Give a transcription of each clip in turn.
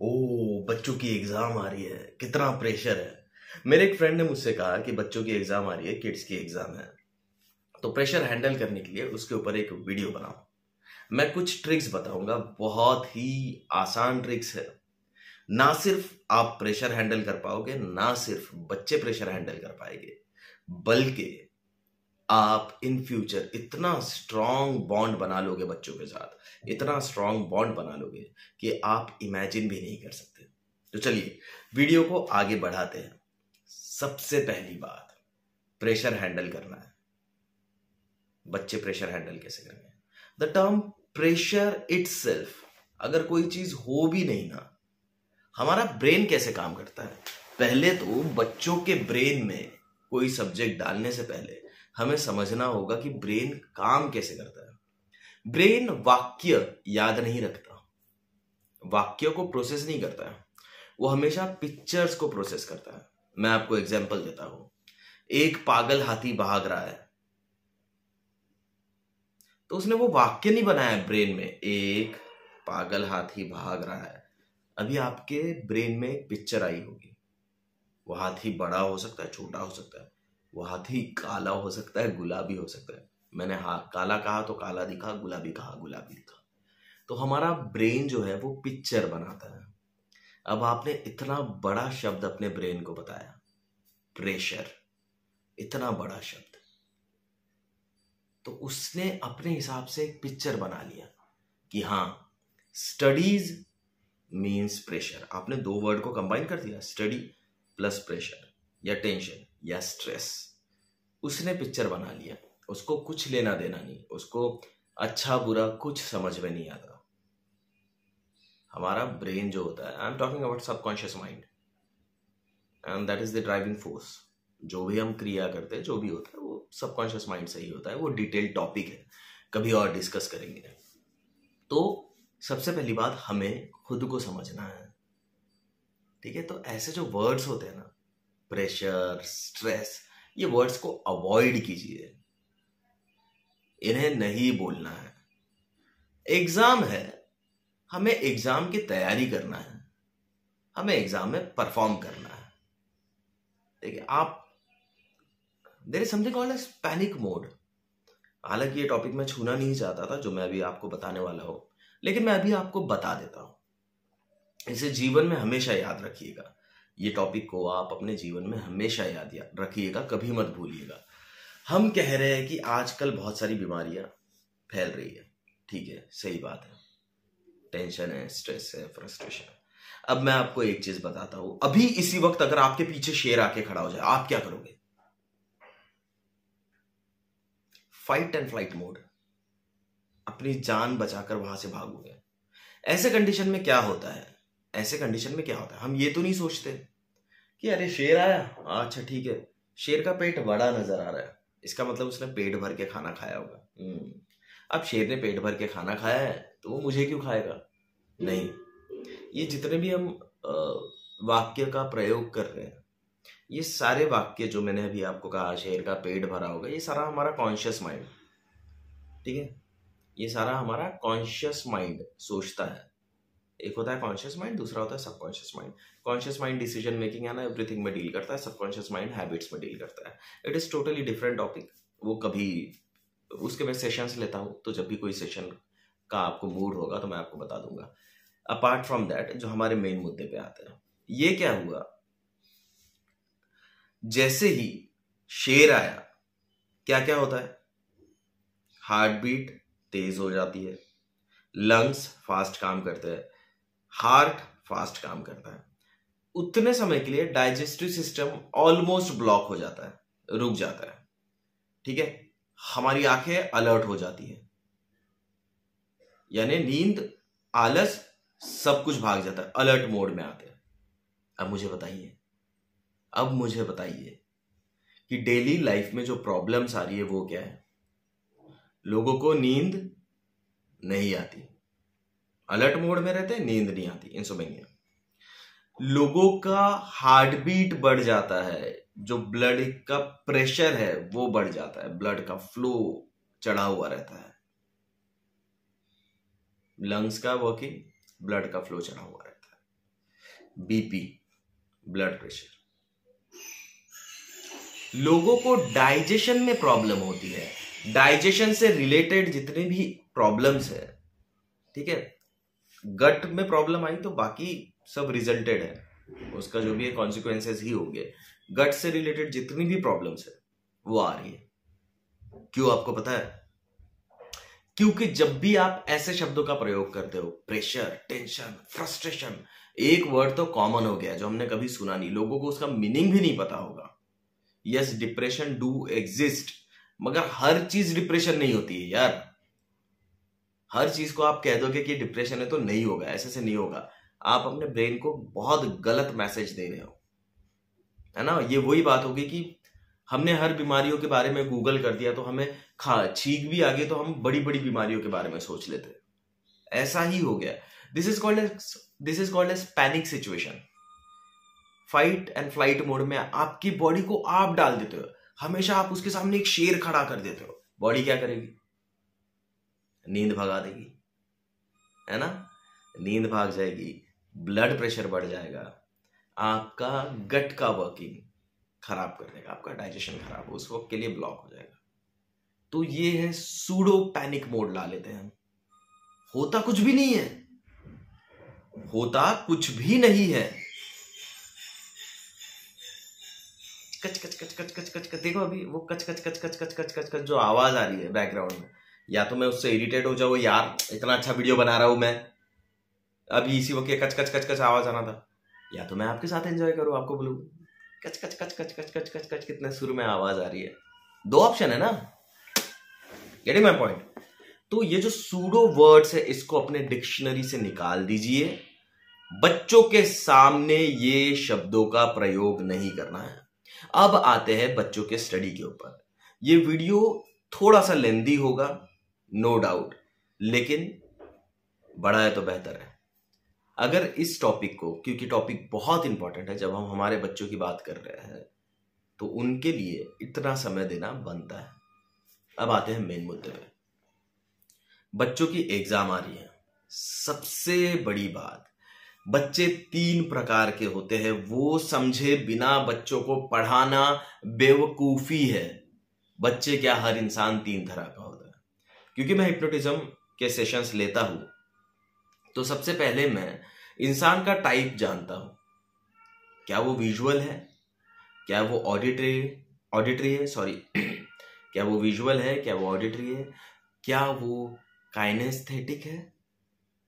ओ, बच्चों की एग्जाम आ रही है, कितना प्रेशर है। मेरे एक फ्रेंड ने मुझसे कहा कि बच्चों की एग्जाम आ रही है, किड्स की एग्जाम है, तो प्रेशर हैंडल करने के लिए उसके ऊपर एक वीडियो बनाओ। मैं कुछ ट्रिक्स बताऊंगा, बहुत ही आसान ट्रिक्स है। ना सिर्फ आप प्रेशर हैंडल कर पाओगे, ना सिर्फ बच्चे प्रेशर हैंडल कर पाएंगे, बल्कि आप इन फ्यूचर इतना स्ट्रांग बॉन्ड बना लोगे बच्चों के साथ, इतना स्ट्रांग बॉन्ड बना लोगे कि आप इमेजिन भी नहीं कर सकते। तो चलिए वीडियो को आगे बढ़ाते हैं। सबसे पहली बात, प्रेशर हैंडल करना है। बच्चे प्रेशर हैंडल कैसे करेंगे? द टर्म प्रेशर इटसेल्फ, अगर कोई चीज हो भी नहीं ना, हमारा ब्रेन कैसे काम करता है। पहले तो बच्चों के ब्रेन में कोई सब्जेक्ट डालने से पहले हमें समझना होगा कि ब्रेन काम कैसे करता है। ब्रेन वाक्य याद नहीं रखता, वाक्यों को प्रोसेस नहीं करता है, वो हमेशा पिक्चर्स को प्रोसेस करता है। मैं आपको एग्जांपल देता हूं। एक पागल हाथी भाग रहा है, तो उसने वो वाक्य नहीं बनाया ब्रेन में, एक पागल हाथी भाग रहा है। अभी आपके ब्रेन में एक पिक्चर आई होगी। वो हाथी बड़ा हो सकता है, छोटा हो सकता है, वो हाथी काला हो सकता है, गुलाबी हो सकता है। मैंने काला कहा तो काला दिखा, गुलाबी कहा गुलाबी दिखा। तो हमारा ब्रेन जो है वो पिक्चर बनाता है। अब आपने इतना बड़ा शब्द अपने ब्रेन को बताया, प्रेशर, इतना बड़ा शब्द, तो उसने अपने हिसाब से एक पिक्चर बना लिया कि हाँ, स्टडीज मीन्स प्रेशर। आपने दो वर्ड को कंबाइन कर दिया, स्टडी प्लस प्रेशर या टेंशन या स्ट्रेस। उसने पिक्चर बना लिया, उसको कुछ लेना देना नहीं, उसको अच्छा बुरा कुछ समझ में नहीं आता। हमारा ब्रेन जो होता है, I am talking about subconscious mind, and that is the driving force. जो भी हम क्रिया करते हैं, जो भी होता है, वो सबकॉन्शियस माइंड से ही होता है। वो डिटेल टॉपिक है, कभी और डिस्कस करेंगे। तो सबसे पहली बात, हमें खुद को समझना है, ठीक है। तो ऐसे जो वर्ड्स होते हैं ना, प्रेशर, स्ट्रेस, ये वर्ड्स को अवॉइड कीजिए, इन्हें नहीं बोलना है। एग्जाम है, हमें एग्जाम की तैयारी करना है, हमें एग्जाम में परफॉर्म करना है। देखिए आप, there is something called as panic mode. हालांकि ये टॉपिक मैं छूना नहीं चाहता था जो मैं अभी आपको बताने वाला हूं, लेकिन मैं अभी आपको बता देता हूं। इसे जीवन में हमेशा याद रखिएगा। ये टॉपिक को आप अपने जीवन में हमेशा याद रखिएगा, कभी मत भूलिएगा। हम कह रहे हैं कि आजकल बहुत सारी बीमारियां फैल रही है, ठीक है, सही बात है। टेंशन है, स्ट्रेस है, फ्रस्ट्रेशन है। अब मैं आपको एक चीज बताता हूं, अभी इसी वक्त अगर आपके पीछे शेर आके खड़ा हो जाए, आप क्या करोगे? फाइट एंड फ्लाइट मोड, अपनी जान बचाकर वहां से भागोगे। ऐसे कंडीशन में क्या होता है, ऐसे कंडीशन में क्या होता है, हम ये तो नहीं सोचते कि अरे शेर आया, अच्छा ठीक है, शेर का पेट बड़ा नजर आ रहा है, इसका मतलब उसने पेट भर के खाना खाया होगा। अब शेर ने पेट भर के खाना खाया है तो वो मुझे क्यों खाएगा? नहीं, ये जितने भी हम वाक्य का प्रयोग कर रहे हैं, ये सारे वाक्य जो मैंने अभी आपको कहा, शेर का पेट भरा होगा, ये सारा हमारा कॉन्शियस माइंड, ठीक है, ये सारा हमारा कॉन्शियस माइंड सोचता है। एक होता है कॉन्शियस माइंड, दूसरा होता है subconscious mind. Conscious mind decision making है ना, एवरीथिंग में डील करता है। सबकॉन्शियस माइंड हैबिट्स में डील करता है। It is totally different topic. वो कभी उसके मैं सेशंस लेता हूं, तो जब भी कोई सेशन का आपको मूड होगा तो मैं आपको बता दूंगा। अपार्ट फ्रॉम दैट, जो हमारे मेन मुद्दे पे आते हैं, ये क्या हुआ, जैसे ही शेर आया, क्या क्या होता है? हार्ट बीट तेज हो जाती है, लंग्स फास्ट काम करते हैं, हार्ट फास्ट काम करता है। उतने समय के लिए डाइजेस्टिव सिस्टम ऑलमोस्ट ब्लॉक हो जाता है, रुक जाता है, ठीक है। हमारी आंखें अलर्ट हो जाती है, यानी नींद, आलस, सब कुछ भाग जाता है, अलर्ट मोड में आते हैं। अब मुझे बताइए कि डेली लाइफ में जो प्रॉब्लम्स आ रही है वो क्या है? लोगों को नींद नहीं आती, अलर्ट मोड में रहते हैं, नींद नहीं आती, इंसोम्निया। लोगों का हार्ट बीट बढ़ जाता है, जो ब्लड का प्रेशर है वो बढ़ जाता है, ब्लड का फ्लो चढ़ा हुआ रहता है, लंग्स का वर्किंग, ब्लड का फ्लो चढ़ा हुआ रहता है। BP, blood pressure. लोगों को डाइजेशन में प्रॉब्लम होती है, डाइजेशन से रिलेटेड जितने भी प्रॉब्लम्स है, ठीक है, गट में प्रॉब्लम आई तो बाकी सब रिजल्टेड है, उसका जो भी है कॉन्सिक्वेंसेस ही होंगे। गट से रिलेटेड जितनी भी प्रॉब्लम्स है वो आ रही है। क्यों आपको पता है? क्योंकि जब भी आप ऐसे शब्दों का प्रयोग करते हो, प्रेशर, टेंशन, फ्रस्ट्रेशन, एक वर्ड तो कॉमन हो गया जो हमने कभी सुना नहीं, लोगों को उसका मीनिंग भी नहीं पता होगा। यस, डिप्रेशन डू एग्जिस्ट, मगर हर चीज डिप्रेशन नहीं होती है यार। हर चीज को आप कह दोगे कि डिप्रेशन है तो नहीं होगा, ऐसे से नहीं होगा। आप अपने ब्रेन को बहुत गलत मैसेज दे रहे हो, है ना। ये वही बात होगी कि हमने हर बीमारियों के बारे में गूगल कर दिया तो हमें छींक भी आ गई तो हम बड़ी बड़ी बीमारियों के बारे में सोच लेते, ऐसा ही हो गया। This is called as panic situation. Fight and flight mode में आपकी बॉडी को आप डाल देते हो, हमेशा आप उसके सामने एक शेर खड़ा कर देते हो। बॉडी क्या करेगी? नींद भगा देगी, है ना। नींद भाग जाएगी, ब्लड प्रेशर बढ़ जाएगा, आपका गट का वर्किंग खराब कर देगा, आपका डाइजेशन खराब हो, उस वक्त के लिए ब्लॉक हो जाएगा। तो ये है सूडो पैनिक मोड ला लेते हैं हम। होता कुछ भी नहीं है, होता कुछ भी नहीं है। कच कच कच कच कच कच कच, देखो अभी वो कच कच कच कच कच कच कच कच जो आवाज आ रही है बैकग्राउंड में, या तो मैं उससे इरिटेट हो जाऊँ, यार इतना अच्छा वीडियो बना रहा हूं मैं, अभी इसी वक्त कच कच कच कच आवाज आना था, या तो मैं आपके साथ एंजॉय करूं, आपको बोलूं कच कच कच कच कच कच कच कच कितने सुर में आवाज आ रही है। दो ऑप्शन है ना, गेटिंग माय पॉइंट। तो ये जो सूडो वर्ड्स है इसको अपने डिक्शनरी से निकाल दीजिए। बच्चों के सामने ये शब्दों का प्रयोग नहीं करना है। अब आते हैं बच्चों के स्टडी के ऊपर। ये वीडियो थोड़ा सा लेंदी होगा, नो डाउट, लेकिन बड़ा है तो बेहतर है। अगर इस टॉपिक को, क्योंकि टॉपिक बहुत इंपॉर्टेंट है, जब हम हमारे बच्चों की बात कर रहे हैं तो उनके लिए इतना समय देना बनता है। अब आते हैं मेन मुद्दे पे। बच्चों की एग्जाम आ रही है। सबसे बड़ी बात, बच्चे 3 प्रकार के होते हैं, वो समझे बिना बच्चों को पढ़ाना बेवकूफी है। बच्चे क्या, हर इंसान 3 तरह का होता है। क्योंकि मैं हिप्नोटिज्म के सेशंस लेता हूं तो सबसे पहले मैं इंसान का टाइप जानता हूं। क्या वो विजुअल है, क्या वो ऑडिटरी है, सॉरी क्या वो विजुअल है, क्या वो ऑडिटरी है, क्या वो काइनेस्थेटिक है।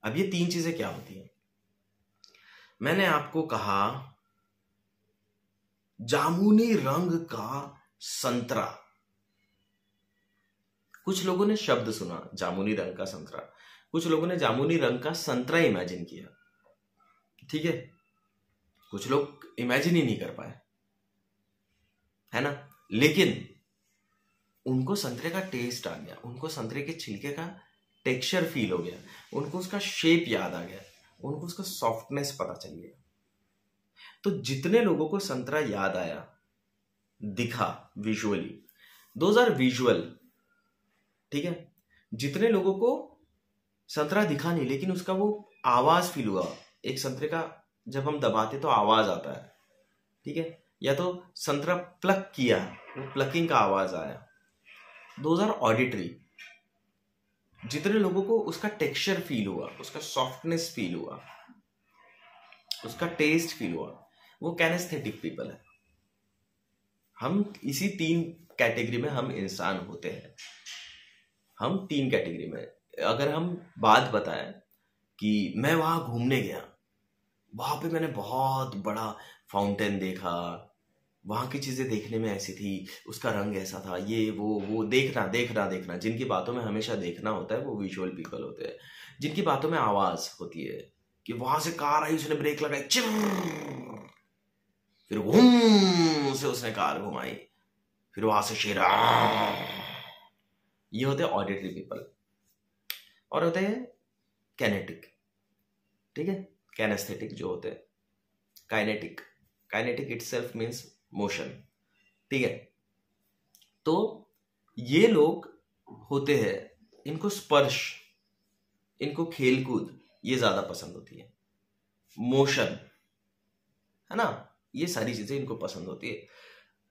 अब ये 3 चीजें क्या होती हैं? मैंने आपको कहा जामुनी रंग का संतरा, कुछ लोगों ने शब्द सुना जामुनी रंग का संतरा, कुछ लोगों ने जामुनी रंग का संतरा इमेजिन किया, ठीक है, कुछ लोग इमेजिन ही नहीं कर पाए, है ना। लेकिन उनको संतरे का टेस्ट आ गया, उनको संतरे के छिलके का टेक्सचर फील हो गया, उनको उसका शेप याद आ गया, उनको उसका सॉफ्टनेस पता चल गया। तो जितने लोगों को संतरा याद आया, दिखा विजुअली, दोज आर विजुअल, ठीक है। जितने लोगों को संतरा दिखा नहीं लेकिन उसका वो आवाज फील हुआ, एक संतरे का जब हम दबाते तो आवाज आता है, ठीक है, या तो संतरा प्लक किया, वो प्लकिंग का आवाज आया, दोज आर ऑडिटरी। जितने लोगों को उसका टेक्सचर फील हुआ, उसका सॉफ्टनेस फील हुआ, उसका टेस्ट फील हुआ, वो कैनेस्थेटिक पीपल है। हम इसी 3 कैटेगरी में हम इंसान होते हैं। हम 3 कैटेगरी में, अगर हम बात बताएं कि मैं वहां घूमने गया, वहां पे मैंने बहुत बड़ा फाउंटेन देखा, वहां की चीजें देखने में ऐसी थी, उसका रंग ऐसा था, ये वो देखना देखना देखना। जिनकी बातों में हमेशा देखना होता है वो विजुअल पीपल होते हैं। जिनकी बातों में आवाज होती है कि वहां से कार आई, उसने ब्रेक लगाई, चिर, फिर घूम से उसने कार घुमाई, फिर वहां से शेर, ये होते हैं ऑडिटरी पीपल। और होते हैं कैनेटिक, ठीक है, कैनेस्थेटिक जो होते हैं, काइनेटिक इटसेल्फ मींस मोशन, ठीक है। तो ये लोग होते हैं, इनको स्पर्श, इनको खेलकूद ये ज्यादा पसंद होती है, मोशन, है ना, ये सारी चीजें इनको पसंद होती है।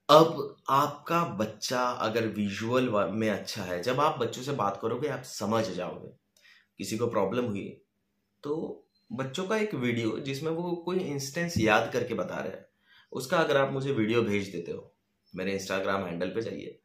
अब आपका बच्चा अगर विजुअल में अच्छा है, जब आप बच्चों से बात करोगे आप समझ जाओगे। किसी को प्रॉब्लम हुई तो बच्चों का एक वीडियो जिसमें वो कोई इंस्टेंस याद करके बता रहे हैं, उसका अगर आप मुझे वीडियो भेज देते हो, मेरे इंस्टाग्राम हैंडल पे जाइए,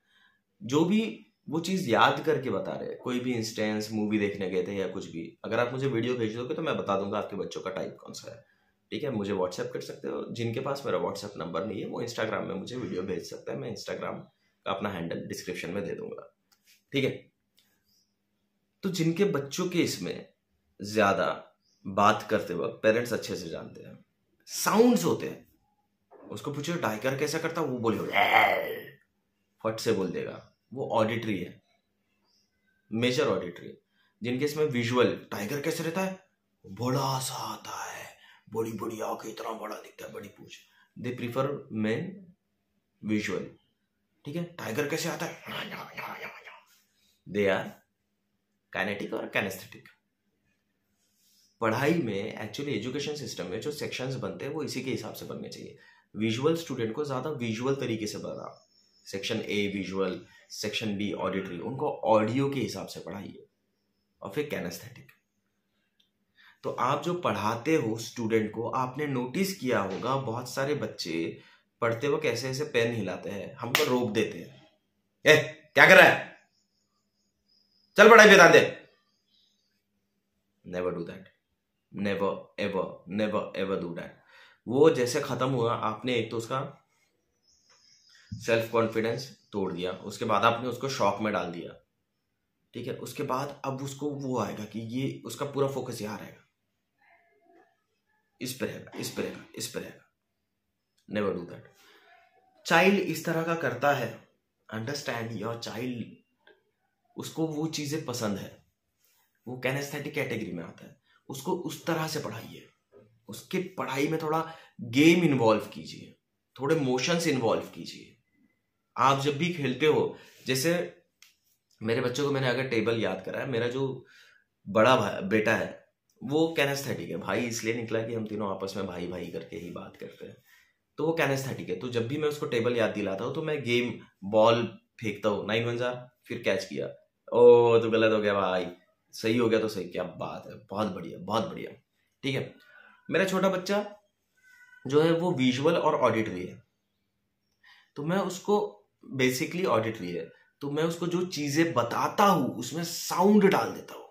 जो भी वो चीज़ याद करके बता रहे हैं, कोई भी इंस्टेंस, मूवी देखने गए थे या कुछ भी, अगर आप मुझे वीडियो भेज दोगे तो मैं बता दूंगा आपके बच्चों का टाइप कौन सा है। ठीक है, मुझे व्हाट्सएप कर सकते हो। जिनके पास मेरा व्हाट्सएप नंबर नहीं है वो इंस्टाग्राम में मुझे वीडियो भेज सकता है, मैं इंस्टाग्राम का अपना हैंडल डिस्क्रिप्शन में दे दूंगा। ठीक है, तो जिनके बच्चों के इसमें ज्यादा बात करते वक्त पेरेंट्स अच्छे से जानते हैं, साउंड्स होते हैं, उसको पूछो टाइगर कैसा करता, वो बोलेगा फट से बोल देगा, वो ऑडिटरी है, मेजर ऑडिटरी। जिनके इसमें विजुअल, टाइगर कैसे रहता है, बड़ा सा आता है, बड़ी बड़ी आंखें, इतना बड़ा दिखता है, बड़ी पूंछ, दे प्रीफर मेन विजुअल। ठीक है, टाइगर कैसे आता है, दे आर काइनेटिक और कैनेस्थेटिक। पढ़ाई में एक्चुअली एजुकेशन सिस्टम में जो सेक्शंस बनते हैं वो इसी के हिसाब से बनने चाहिए। विजुअल स्टूडेंट को ज्यादा विजुअल तरीके से पढ़ा, section A visual, section B auditory, उनको ऑडियो के हिसाब से पढ़ाइए, और फिर कैनेस्थेटिक। तो आप जो पढ़ाते हो स्टूडेंट को, आपने नोटिस किया होगा बहुत सारे बच्चे पढ़ते वक्त ऐसे ऐसे पेन हिलाते हैं, हमको रोक देते हैं, ए क्या कर रहा है, चल पढ़ाई पे ध्यान दे। Never do that, never ever, never ever do that. वो जैसे खत्म हुआ, आपने एक तो उसका सेल्फ कॉन्फिडेंस तोड़ दिया, उसके बाद आपने उसको शॉक में डाल दिया। ठीक है, उसके बाद अब उसको वो आएगा कि ये उसका पूरा फोकस यहाँ रहेगा, इस पे रहेगा, इस पे रहेगा, इस पे रहेगा। Never do that. चाइल्ड इस तरह का करता है, अंडरस्टैंड योर चाइल्ड, उसको वो चीजें पसंद है, वो कैनेस्थेटिक कैटेगरी में आता है, उसको उस तरह से पढ़ाइए। उसके पढ़ाई में थोड़ा गेम इन्वॉल्व कीजिए, थोड़े मोशंस इन्वॉल्व कीजिए। आप जब भी खेलते हो, जैसे मेरे बच्चों को मैंने अगर टेबल याद करा है, मेरा जो बड़ा बेटा है वो कैनेस्थेटिक है, भाई इसलिए निकला कि हम तीनों आपस में भाई भाई करके ही बात करते हैं, तो वो कैनेस्थेटिक है। तो जब भी मैं उसको टेबल याद दिलाता हूँ तो मैं गेम बॉल फेंकता हूँ, 9 1 जार, फिर कैच किया, ओ तो गलत हो गया भाई, सही हो गया तो सही, क्या बात है, बहुत बढ़िया बहुत बढ़िया। ठीक है, मेरा छोटा बच्चा जो है वो विजुअल और ऑडिटरी है, तो मैं उसको बेसिकली ऑडिटरी है, तो मैं उसको जो चीजें बताता हूं उसमें साउंड डाल देता हूं।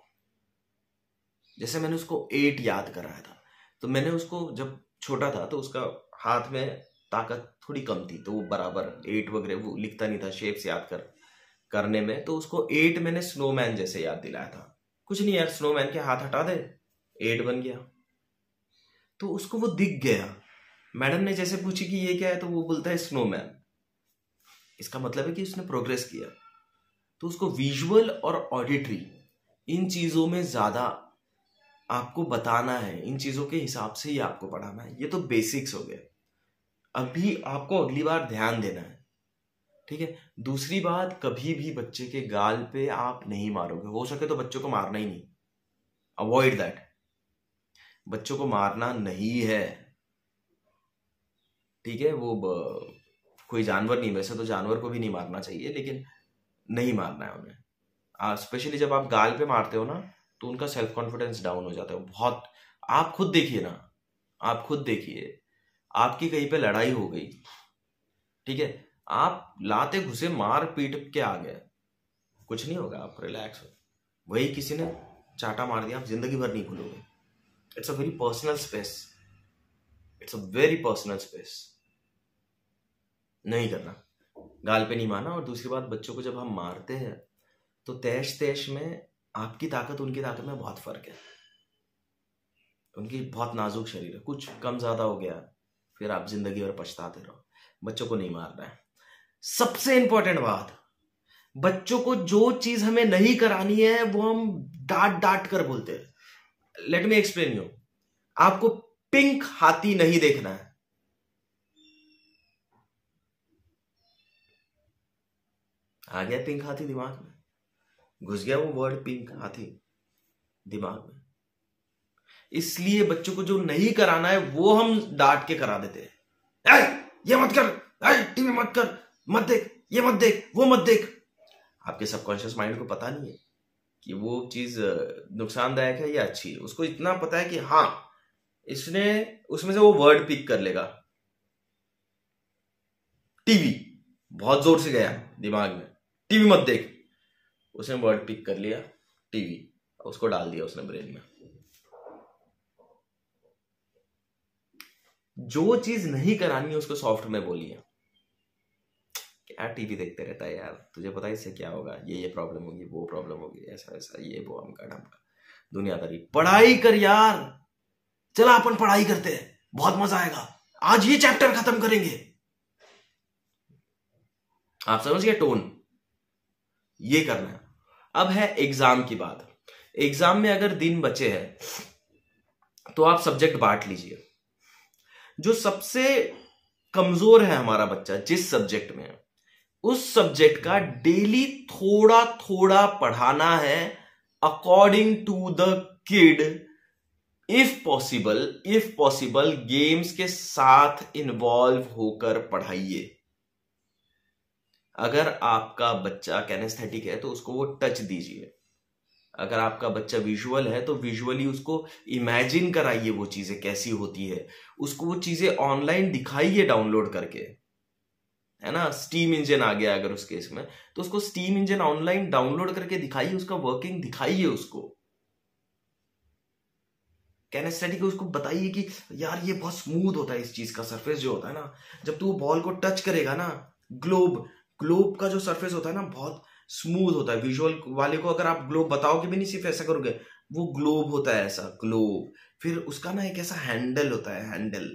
जैसे मैंने उसको 8 याद कराया था, तो मैंने उसको जब छोटा था तो उसका हाथ में ताकत थोड़ी कम थी, तो वो बराबर 8 वगैरह वो लिखता नहीं था शेप्स याद करने में, तो उसको 8 मैंने स्नोमैन जैसे याद दिलाया था। कुछ नहीं यार, स्नोमैन के हाथ हटा दे, 8 बन गया। तो उसको वो दिख गया, मैडम ने जैसे पूछी कि ये क्या है, तो वो बोलता है स्नोमैन। इसका मतलब है कि उसने प्रोग्रेस किया। तो उसको विजुअल और ऑडिटरी, इन चीजों में ज्यादा आपको बताना है, इन चीजों के हिसाब से ही आपको पढ़ाना है। ये तो बेसिक्स हो गए। अभी आपको अगली बार ध्यान देना है। ठीक है, दूसरी बात, कभी भी बच्चे के गाल पे आप नहीं मारोगे, हो सके तो बच्चों को मारना ही नहीं, अवॉइड दैट। बच्चों को मारना नहीं है। ठीक है, वो कोई जानवर नहीं, वैसे तो जानवर को भी नहीं मारना चाहिए, लेकिन नहीं मारना है उन्हें। स्पेशली जब आप गाल पे मारते हो ना, तो उनका सेल्फ कॉन्फिडेंस डाउन हो जाता है बहुत। आप खुद देखिए ना, आप खुद देखिए, आपकी कहीं पे लड़ाई हो गई, ठीक है, आप लाते घुसे मार पीट के आ गए, कुछ नहीं होगा, आप रिलैक्स हो। वही किसी ने चाटा मार दिया, आप जिंदगी भर नहीं भूलोगे। It's a very personal space, it's a very personal space. नहीं करना, गाल पे नहीं मारना। और दूसरी बात, बच्चों को जब हम मारते हैं तो तैश तैश में आपकी ताकत उनकी ताकत में बहुत फर्क है। उनकी बहुत नाजुक शरीर है, कुछ कम ज्यादा हो गया फिर आप जिंदगी भर पछताते रहो। बच्चों को नहीं मारना है। सबसे इंपॉर्टेंट बात, बच्चों को जो चीज हमें नहीं करानी है वो हम डांट डांट कर बोलते हैं। Let me explain you. आपको पिंक हाथी नहीं देखना है, आ गया पिंक हाथी दिमाग में, घुस गया वो वर्ड पिंक हाथी दिमाग में। इसलिए बच्चों को जो नहीं कराना है वो हम डांट के करा देते हैं। ऐ ये मत कर, ऐ टीवी मत कर, मत देख, ये मत देख, वो मत देख। आपके सबकॉन्शियस माइंड को पता नहीं है कि वो चीज नुकसानदायक है या अच्छी है। उसको इतना पता है कि हाँ इसने उसमें से वो वर्ड पिक कर लेगा। टीवी बहुत जोर से गया दिमाग में, टीवी मत देख, उसने वर्ड पिक कर लिया टीवी, उसको डाल दिया उसने ब्रेन में। जो चीज नहीं करानी है उसको सॉफ्ट में बोलिए। क्या टीवी देखते रहता है यार, तुझे पता है इससे क्या होगा, ये प्रॉब्लम होगी, वो प्रॉब्लम होगी, ऐसा ऐसा, ये वो अमका ढमका दुनियादारी। पढ़ाई कर यार, चला अपन पढ़ाई करते हैं, बहुत मजा आएगा, आज ये चैप्टर खत्म करेंगे। आप समझ गए टोन, ये करना है। अब है एग्जाम की बात। एग्जाम में अगर दिन बचे हैं तो आप सब्जेक्ट बांट लीजिए। जो सबसे कमजोर है हमारा बच्चा जिस सब्जेक्ट में, उस सब्जेक्ट का डेली थोड़ा थोड़ा पढ़ाना है according to the kid. If possible games के साथ इन्वॉल्व होकर पढ़ाइए। अगर आपका बच्चा कैनेस्थेटिक है तो उसको वो टच दीजिए। अगर आपका बच्चा विजुअल है तो विजुअली उसको इमेजिन कराइए वो चीजें कैसी होती है, उसको वो चीजें ऑनलाइन दिखाइए डाउनलोड करके, है ना। स्टीम इंजन आ गया अगर उस केस में, तो उसको स्टीम इंजन ऑनलाइन डाउनलोड करके दिखाइए, उसका वर्किंग दिखाइए उसको। कैनेस्थेटिक उसको बताइए कि यार ये बहुत स्मूथ होता है, इस चीज का सरफेस जो होता है ना, जब तू बॉल को टच करेगा ना, ग्लोब का जो सरफेस होता है ना बहुत स्मूथ होता है। विजुअल वाले को अगर आप ग्लोब बताओगे भी नहीं, सिर्फ ऐसा करोगे, वो ग्लोब होता है ऐसा ग्लोब। फिर उसका ना एक ऐसा हैंडल होता है, हैंडल,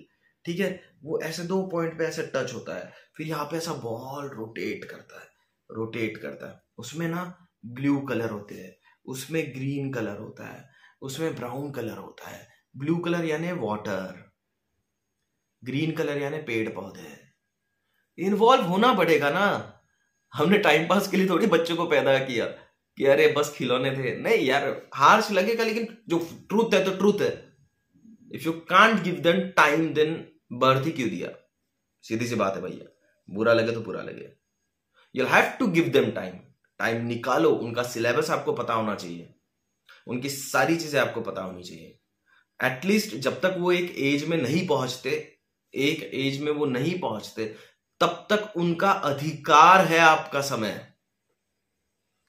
ठीक है, वो ऐसे 2 पॉइंट पे ऐसे टच होता है, फिर यहाँ पे ऐसा बॉल रोटेट करता है। उसमें ना ब्लू कलर होते हैं, उसमें ग्रीन कलर होता है, उसमें ब्राउन कलर होता है। ब्लू कलर यानी वाटर, ग्रीन कलर यानी पेड़ पौधे। इन्वॉल्व होना पड़ेगा ना। हमने टाइम पास के लिए थोड़ी बच्चों को पैदा किया कि अरे बस खिलौने थे। नहीं यार, हार्श लगेगा लेकिन जो ट्रूथ है तो ट्रूथ है। If you can't give them time then birth ही क्यों दिया? सीधी सी बात है भैया, बुरा लगे तो बुरा लगे। You have to give them time निकालो। उनका सिलेबस आपको पता होना चाहिए, उनकी सारी चीजें आपको पता होनी चाहिए। एटलीस्ट जब तक वो एक एज में नहीं पहुंचते, तब तक उनका अधिकार है आपका समय।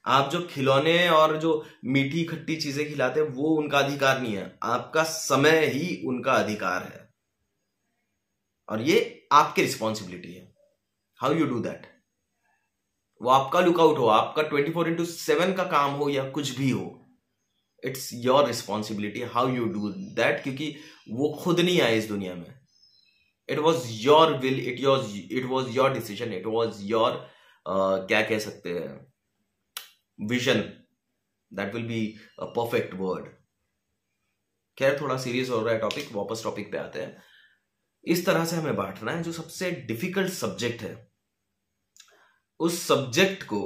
आप जो खिलौने और जो मीठी खट्टी चीजें खिलाते हैं वो उनका अधिकार नहीं है, आपका समय ही उनका अधिकार है। और ये आपकी रिस्पॉन्सिबिलिटी है। हाउ यू डू दैट, वो आपका लुकआउट हो, आपका 24/7 का काम हो या कुछ भी हो, it's your responsibility how you do that. क्योंकि वो खुद नहीं आए इस दुनिया में। It was your will, it was your decision, it was your क्या कह सकते हैं, vision. That will be a perfect word. खैर थोड़ा सीरियस हो रहा है टॉपिक, वापस टॉपिक पे आते हैं। इस तरह से हमें बांटना है। जो सबसे डिफिकल्ट सब्जेक्ट है, उस सब्जेक्ट को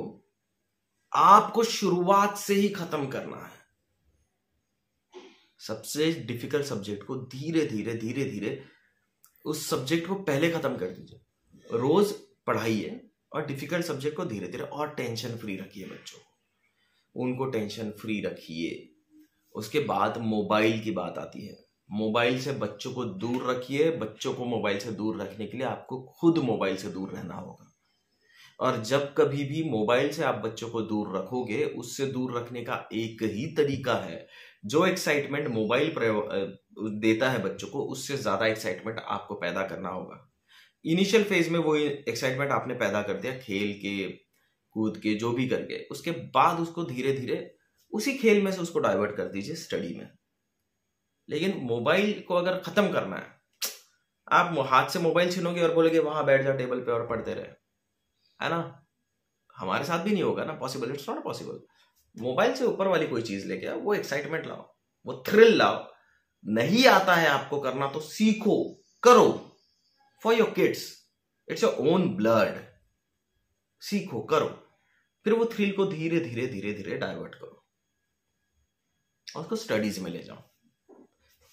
आपको शुरुआत से ही खत्म करना है। सबसे डिफिकल्ट सब्जेक्ट को धीरे धीरे उस सब्जेक्ट को पहले खत्म कर दीजिए। रोज पढ़ाइए और डिफिकल्ट सब्जेक्ट को धीरे धीरे और टेंशन फ्री रखिए बच्चों को, उनको टेंशन फ्री रखिए। उसके बाद मोबाइल की बात आती है। मोबाइल से बच्चों को दूर रखिए। बच्चों को मोबाइल से दूर रखने के लिए आपको खुद मोबाइल से दूर रहना होगा। और जब कभी भी मोबाइल से आप बच्चों को दूर रखोगे, उससे दूर रखने का एक ही तरीका है। जो एक्साइटमेंट मोबाइल देता है बच्चों को, उससे ज्यादा एक्साइटमेंट आपको पैदा करना होगा। इनिशियल फेज में वो एक्साइटमेंट आपने पैदा कर दिया, खेल के, कूद के, जो भी करके। उसके बाद उसको धीरे धीरे उसी खेल में से उसको डाइवर्ट कर दीजिए स्टडी में। लेकिन मोबाइल को अगर खत्म करना है, आप हाथ से मोबाइल छीनोगे और बोलोगे वहां बैठ जा टेबल पे और पढ़ते रहे, है ना, हमारे साथ भी नहीं होगा ना, possible, it's not possible. Mobile से ऊपर वाली कोई चीज लेके आओ, वो एक्साइटमेंट लाओ, वो थ्रिल लाओ। नहीं आता है आपको करना तो सीखो, करो, for your kids, it's your own blood. सीखो, करो, फिर वो थ्रिल को धीरे धीरे डाइवर्ट करो और उसको स्टडीज में ले जाओ।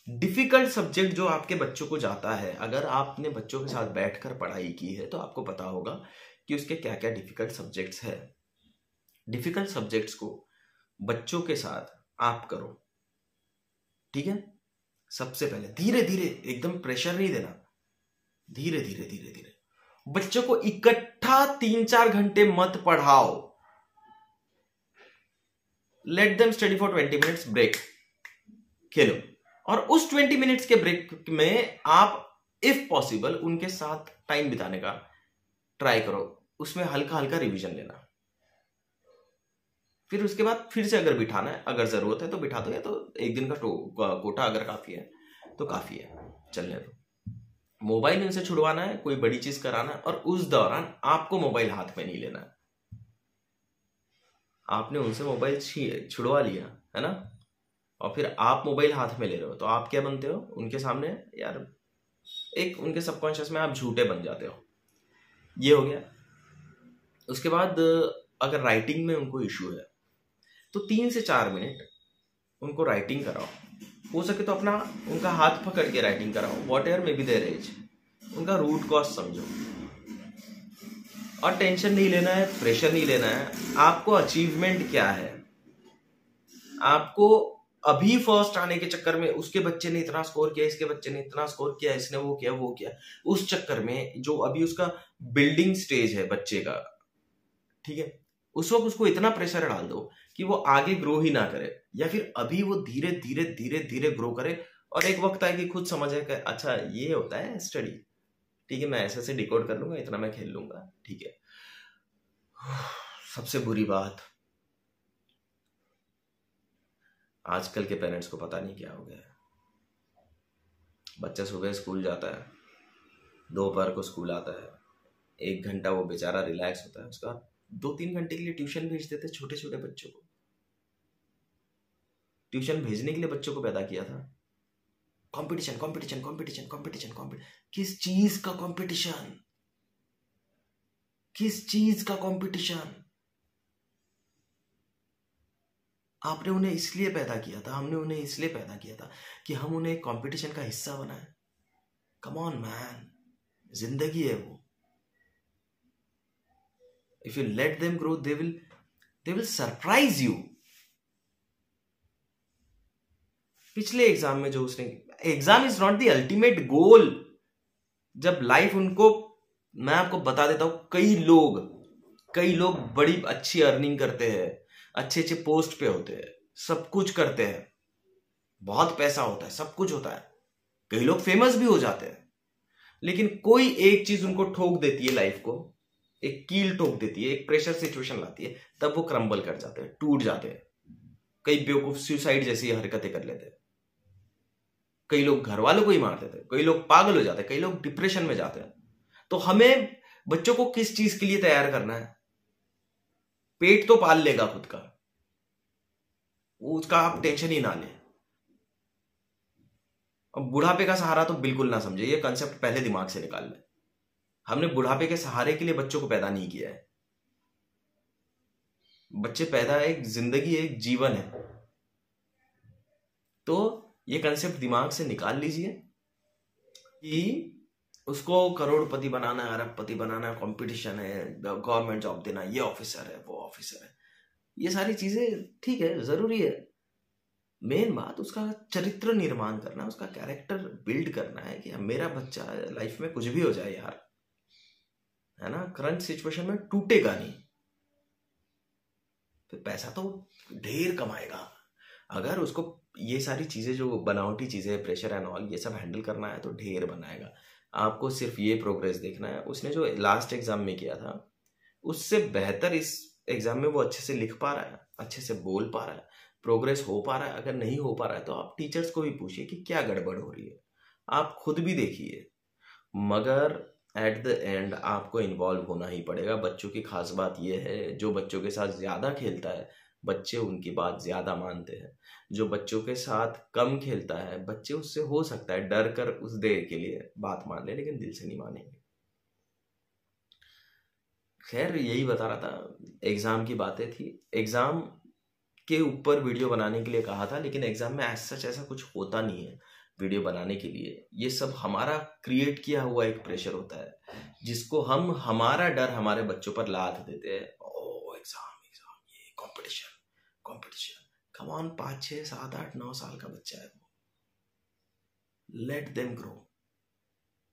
डिफिकल्ट सब्जेक्ट जो आपके बच्चों को जाता है, अगर आपने बच्चों के साथ बैठकर पढ़ाई की है तो आपको पता होगा कि उसके क्या क्या डिफिकल्ट सब्जेक्ट्स है। डिफिकल्ट सब्जेक्ट्स को बच्चों के साथ आप करो, ठीक है। सबसे पहले धीरे धीरे, एकदम प्रेशर नहीं देना, धीरे धीरे धीरे धीरे। बच्चों को इकट्ठा 3-4 घंटे मत पढ़ाओ। Let them study for 20 minutes, break, खेलो। और उस 20 मिनट्स के ब्रेक में आप इफ पॉसिबल उनके साथ टाइम बिताने का ट्राई करो, उसमें हल्का हल्का रिवीजन लेना। फिर उसके बाद फिर से अगर बिठाना है, अगर जरूरत है तो बिठा दो, या तो एक दिन का कोटा अगर काफी है तो काफी है, चलने दो। मोबाइल इनसे छुड़वाना है, कोई बड़ी चीज कराना है, और उस दौरान आपको मोबाइल हाथ में नहीं लेना है। आपने उनसे मोबाइल छुड़वा लिया है ना, और फिर आप मोबाइल हाथ में ले रहे हो, तो आप क्या बनते हो उनके सामने यार, एक उनके सबकॉन्शियस में आप झूठे बन जाते हो। ये हो गया। उसके बाद अगर राइटिंग में उनको इश्यू है तो 3 से 4 मिनट उनको राइटिंग कराओ। हो सके तो अपना उनका हाथ पकड़ के राइटिंग कराओ, whatever may be their age. उनका रूट कॉज समझो, और टेंशन नहीं लेना है, प्रेशर नहीं लेना है। आपको अचीवमेंट क्या है, आपको अभी फर्स्ट आने के चक्कर में उसके बच्चे ने इतना स्कोर किया, इसके बच्चे ने इतना स्कोर किया, इसने वो किया वो किया, उस चक्कर में जो अभी उसका बिल्डिंग स्टेज है बच्चे का, ठीक है, उस वक्त उसको इतना प्रेशर डाल दो कि वो आगे ग्रो ही ना करे, या फिर अभी वो धीरे धीरे धीरे धीरे ग्रो करे, और एक वक्त आए कि खुद समझे कि अच्छा ये होता है स्टडी, ठीक है, मैं ऐसे ऐसे डिकोड कर लूंगा, इतना मैं खेल लूंगा, ठीक है। सबसे बुरी बात, आजकल के पेरेंट्स को पता नहीं क्या हो गया है। बच्चा सुबह स्कूल जाता है, दोपहर को स्कूल आता है, 1 घंटा वो बेचारा रिलैक्स होता है, उसका 2-3 घंटे के लिए ट्यूशन भेज देते। छोटे छोटे बच्चों को ट्यूशन भेजने के लिए बच्चों को पैदा किया था। Competition competition competition competition competition, किस चीज का कंपटीशन, किस चीज का कंपटीशन? आपने उन्हें इसलिए पैदा किया था, हमने उन्हें इसलिए पैदा किया था कि हम उन्हें कंपटीशन का हिस्सा बनाए। कम ऑन मैन, जिंदगी है वो। If you let them grow, they will surprise you. पिछले एग्जाम में जो उसने, exam is not the ultimate goal. जब लाइफ उनको, मैं आपको बता देता हूं, कई लोग बड़ी अच्छी अर्निंग करते हैं, अच्छे अच्छे पोस्ट पे होते हैं, सब कुछ करते हैं, बहुत पैसा होता है, सब कुछ होता है, कई लोग फेमस भी हो जाते हैं, लेकिन कोई एक चीज उनको ठोक देती है, लाइफ को एक कील ठोक देती है, एक प्रेशर सिचुएशन लाती है, तब वो क्रम्बल कर जाते हैं, टूट जाते हैं। कई बेवकूफ सुसाइड जैसी हरकतें कर लेते हैं, कई लोग घर वालों को ही मार देते हैं, कई लोग पागल हो जाते हैं, कई लोग डिप्रेशन में जाते हैं। तो हमें बच्चों को किस चीज के लिए तैयार करना है? पेट तो पाल लेगा खुद का, उसका आप टेंशन ही ना लें। अब बुढ़ापे का सहारा तो बिल्कुल ना समझे, ये कंसेप्ट पहले दिमाग से निकाल लें। हमने बुढ़ापे के सहारे के लिए बच्चों को पैदा नहीं किया है। बच्चे पैदा एक जिंदगी, एक जीवन है। तो ये कंसेप्ट दिमाग से निकाल लीजिए कि उसको करोड़पति बनाना है, अरबपति बनाना है, कंपटीशन है, गवर्नमेंट जॉब देना, ये ऑफिसर है, वो ऑफिसर है, ये सारी चीजें ठीक है, जरूरी है। मेन बात उसका चरित्र निर्माण करना, उसका कैरेक्टर बिल्ड करना है कि मेरा बच्चा लाइफ में कुछ भी हो जाए यार, है ना, करंट सिचुएशन में टूटेगा नहीं। फिर पैसा तो ढेर कमाएगा। अगर उसको ये सारी चीजें, जो बनावटी चीजें, प्रेशर एंड ऑल, ये सब हैंडल करना है तो ढेर बनाएगा। आपको सिर्फ ये प्रोग्रेस देखना है। उसने जो लास्ट एग्जाम में किया था, उससे बेहतर इस एग्जाम में वो अच्छे से लिख पा रहा है, अच्छे से बोल पा रहा है, प्रोग्रेस हो पा रहा है। अगर नहीं हो पा रहा है तो आप टीचर्स को भी पूछिए कि क्या गड़बड़ हो रही है, आप खुद भी देखिए, मगर एट द एंड आपको इन्वॉल्व होना ही पड़ेगा। बच्चों की खास बात यह है, जो बच्चों के साथ ज्यादा खेलता है, बच्चे उनकी बात ज्यादा मानते हैं। जो बच्चों के साथ कम खेलता है, बच्चे उससे हो सकता है डर कर उस देर के लिए बात मान ले, लेकिन दिल से नहीं मानेंगे। खैर, यही बता रहा था, एग्जाम की बातें थी। एग्जाम के ऊपर वीडियो बनाने के लिए कहा था, लेकिन एग्जाम में एज सच ऐसा कुछ होता नहीं है। वीडियो बनाने के लिए, ये सब हमारा क्रिएट किया हुआ एक प्रेशर होता है जिसको हम हमारा डर हमारे बच्चों पर लाद देते हैं। ओ एग्जाम एग्जाम, ये कंपटीशन कंपटीशन। कम ऑन, 5 6 7 8 9 साल का बच्चा है वो। Let them grow,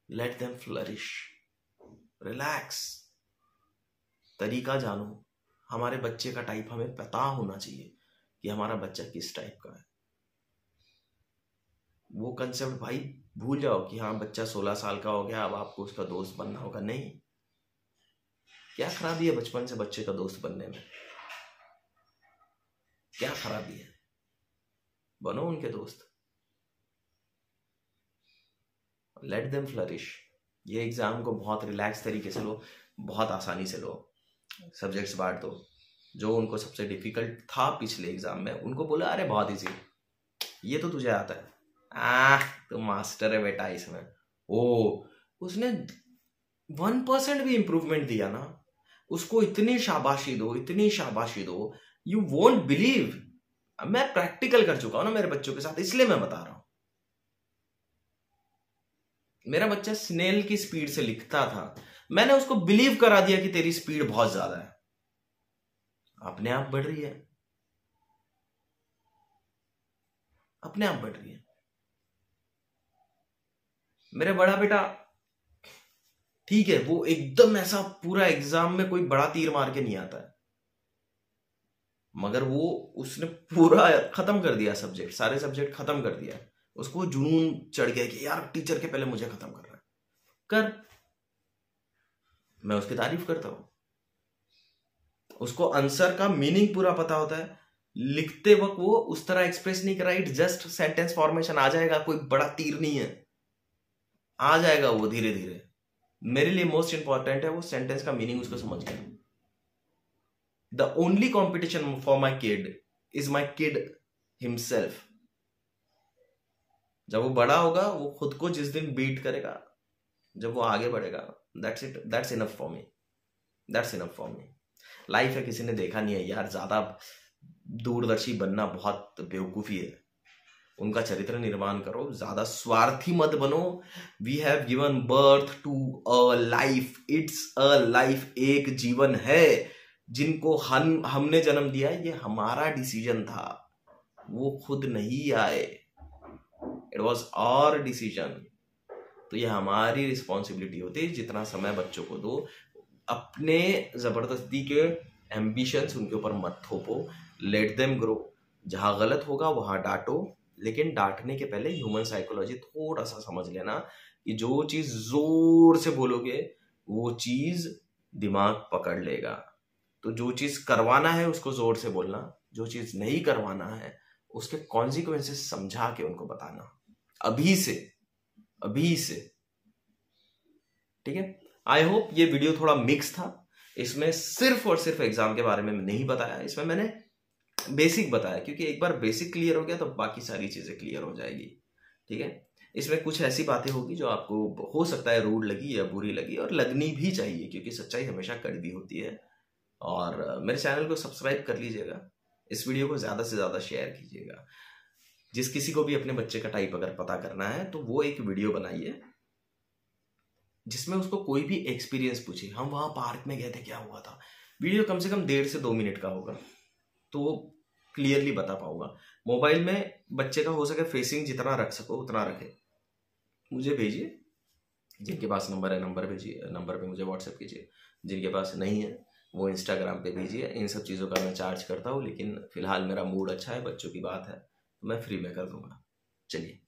let them flourish, relax, तरीका जानो। हमारे बच्चे का टाइप हमें पता होना चाहिए कि हमारा बच्चा किस टाइप का है। वो कंसेप्ट भाई भूल जाओ कि हाँ बच्चा 16 साल का हो गया अब आपको उसका दोस्त बनना होगा। नहीं, क्या खराबी है बचपन से बच्चे का दोस्त बनने में? क्या खराबी है? बनो उनके दोस्त, लेट देम फ्लरिश। ये एग्जाम को बहुत रिलैक्स तरीके से लो, बहुत आसानी से लो। सब्जेक्ट्स बांट दो। जो उनको सबसे डिफिकल्ट था पिछले एग्जाम में उनको बोला अरे बहुत इजी, ये तो तुझे आता है, तो मास्टर है बेटा इसमें। ओ, उसने 1% भी इंप्रूवमेंट दिया ना, उसको इतनी शाबाशी दो, इतनी शाबाशी दो, यू वोंट बिलीव। मैं प्रैक्टिकल कर चुका हूं ना मेरे बच्चों के साथ, इसलिए मैं बता रहा हूं। मेरा बच्चा स्नेल की स्पीड से लिखता था, मैंने उसको बिलीव करा दिया कि तेरी स्पीड बहुत ज्यादा है, अपने आप बढ़ रही है, अपने आप बढ़ रही है। मेरा बड़ा बेटा ठीक है, वो एकदम ऐसा पूरा एग्जाम में कोई बड़ा तीर मार के नहीं आता है, मगर वो उसने पूरा खत्म कर दिया सब्जेक्ट, सारे सब्जेक्ट खत्म कर दिया। उसको जुनून चढ़ गया कि यार टीचर के पहले मुझे खत्म करना है। कर, मैं उसकी तारीफ करता हूं। उसको आंसर का मीनिंग पूरा पता होता है, लिखते वक्त वो उस तरह एक्सप्रेस नहीं कर रहा, इट जस्ट सेंटेंस फॉर्मेशन आ जाएगा, कोई बड़ा तीर नहीं है, आ जाएगा वो धीरे धीरे। मेरे लिए मोस्ट इंपॉर्टेंट है वो सेंटेंस का मीनिंग उसको समझ गया। The only competition for my kid is my kid himself. जब वो बड़ा होगा वो खुद को जिस दिन बीट करेगा, जब वो आगे बढ़ेगा, that's it, that's enough for me, that's enough for me. Life है, किसी ने देखा नहीं है यार, ज्यादा दूरदर्शी बनना बहुत बेवकूफी है। उनका चरित्र निर्माण करो, ज्यादा स्वार्थी मत बनो। We have given birth to a life, it's a life, एक जीवन है जिनको हमने जन्म दिया, ये हमारा डिसीजन था, वो खुद नहीं आए, इट वॉज आवर डिसीजन। तो ये हमारी रिस्पॉन्सिबिलिटी होती है। जितना समय बच्चों को दो, अपने जबरदस्ती के एम्बिशंस उनके ऊपर मत थोपो, लेट देम ग्रो। जहां गलत होगा वहां डांटो, लेकिन डांटने के पहले ह्यूमन साइकोलॉजी थोड़ा सा समझ लेना कि जो चीज जोर से बोलोगे वो चीज दिमाग पकड़ लेगा। तो जो चीज करवाना है उसको जोर से बोलना, जो चीज नहीं करवाना है उसके कॉन्सिक्वेंसेस समझा के उनको बताना, अभी से, अभी से। ठीक है, आई होप ये वीडियो थोड़ा मिक्स था। इसमें सिर्फ और सिर्फ एग्जाम के बारे में नहीं बताया, इसमें मैंने बेसिक बताया, क्योंकि एक बार बेसिक क्लियर हो गया तो बाकी सारी चीजें क्लियर हो जाएगी। ठीक है, इसमें कुछ ऐसी बातें होगी जो आपको हो सकता है रूड लगी या बुरी लगी, और लगनी भी चाहिए क्योंकि सच्चाई हमेशा कड़वी होती है। और मेरे चैनल को सब्सक्राइब कर लीजिएगा, इस वीडियो को ज्यादा से ज्यादा शेयर कीजिएगा। जिस किसी को भी अपने बच्चे का टाइप अगर पता करना है तो वो एक वीडियो बनाइए जिसमें उसको कोई भी एक्सपीरियंस पूछे, हम वहां पार्क में गए थे क्या हुआ था। वीडियो कम से कम 1.5 से 2 मिनट का होगा तो क्लियरली बता पाऊंगा। मोबाइल में बच्चे का हो सके फेसिंग जितना रख सको उतना रखे, मुझे भेजिए। जिनके पास नंबर है नंबर भेजिए, नंबर पे मुझे व्हाट्सएप कीजिए। जिनके पास नहीं है वो इंस्टाग्राम पे भेजिए। इन सब चीज़ों का मैं चार्ज करता हूँ, लेकिन फिलहाल मेरा मूड अच्छा है, बच्चों की बात है तो मैं फ्री में कर दूंगा। चलिए।